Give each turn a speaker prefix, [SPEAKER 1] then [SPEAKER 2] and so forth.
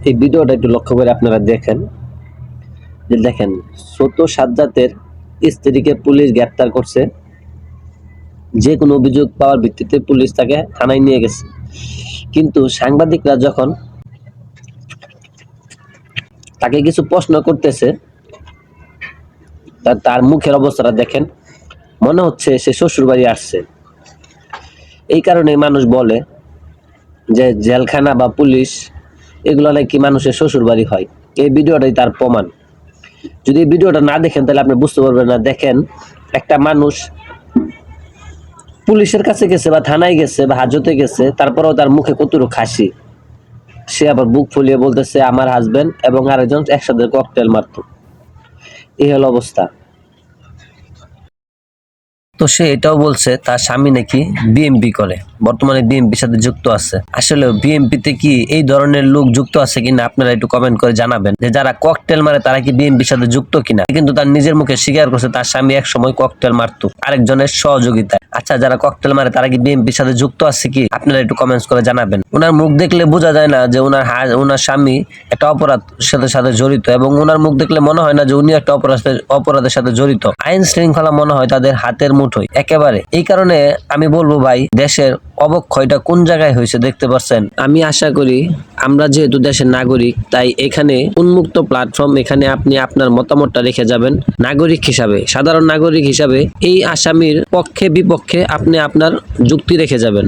[SPEAKER 1] এই ভিডিওটা একটু লক্ষ্য করে আপনারা দেখেন যে দেখেন ছোট সাজ্জাদের স্ত্রীকে পুলিশ গ্রেপ্তার করছে। যে কোনো অভিযোগ পাওয়ার ভিত্তিতে পুলিশ তাকে থানায় নিয়ে গেছে, কিন্তু সাংবাদিকরা যখন তাকে কিছু প্রশ্ন করতেছে তার মুখের অবস্থাটা দেখেন, মনে হচ্ছে সে শ্বশুর বাড়ি আসছে। এই কারণে মানুষ বলে যে জেলখানা বা পুলিশ এগুলো নাকি মানুষের শ্বশুর বাড়ি হয়। এই ভিডিওটাই তার প্রমাণ। যদি এই ভিডিওটা না দেখেন তাহলে আপনি বুঝতে পারবেন না। দেখেন একটা মানুষ পুলিশের কাছে গেছে বা থানায় গেছে বা হাজতে গেছে, তারপরেও তার মুখে কতটুকু হাসি। সে আবার বুক ফুলিয়ে বলতেছে আমার হাজবেন্ড এবং আরেকজন একসাথে ককটেল মারতো। এই হলো অবস্থা। তো সে এটাও বলছে তার স্বামী নাকি বিএমপি করে, বর্তমানে বিএমপির সাথে যুক্ত আছে। আসলে বিএমপিতে কি এই ধরনের লোক যুক্ত আছে কিনা আপনারা একটু কমেন্ট করে জানাবেন, যে যারা ককটেল মারে তারা কি বিএমপির সাথে যুক্ত কিনা। কিন্তু তার নিজের মুখে স্বীকার করছে তার স্বামী এক সময় ককটেল মারতো আরেকজনের সহযোগিতায়। আচ্ছা, যারা ককটেল মারে তারা কি বিএমপির সাথে যুক্ত আছে কি আপনারা একটু কমেন্টস করে জানাবেন। ওনার মুখ দেখলে বোঝা যায় না যে ওনার স্বামী একটা অপরাধের সাথে জড়িত, এবং ওনার মুখ দেখলে মনে হয় না যে উনি একটা অপরাধের সাথে জড়িত। আইন শৃঙ্খলা মনে হয় তাদের হাতের মুঠোয় একেবারে। এই কারণে আমি বলবো ভাই, দেশের অবক্ষয়টা কোন জায়গায় হয়েছে দেখতে পাচ্ছেন। আমি আশা করি আমরা যেহেতু দেশের নাগরিক, তাই এখানে উন্মুক্ত প্ল্যাটফর্ম, এখানে আপনি আপনার মতামতটা রেখে যাবেন। নাগরিক হিসাবে, সাধারণ নাগরিক হিসাবে এই আসামির পক্ষে বিপক্ষে আপনি আপনার যুক্তি রেখে যাবেন।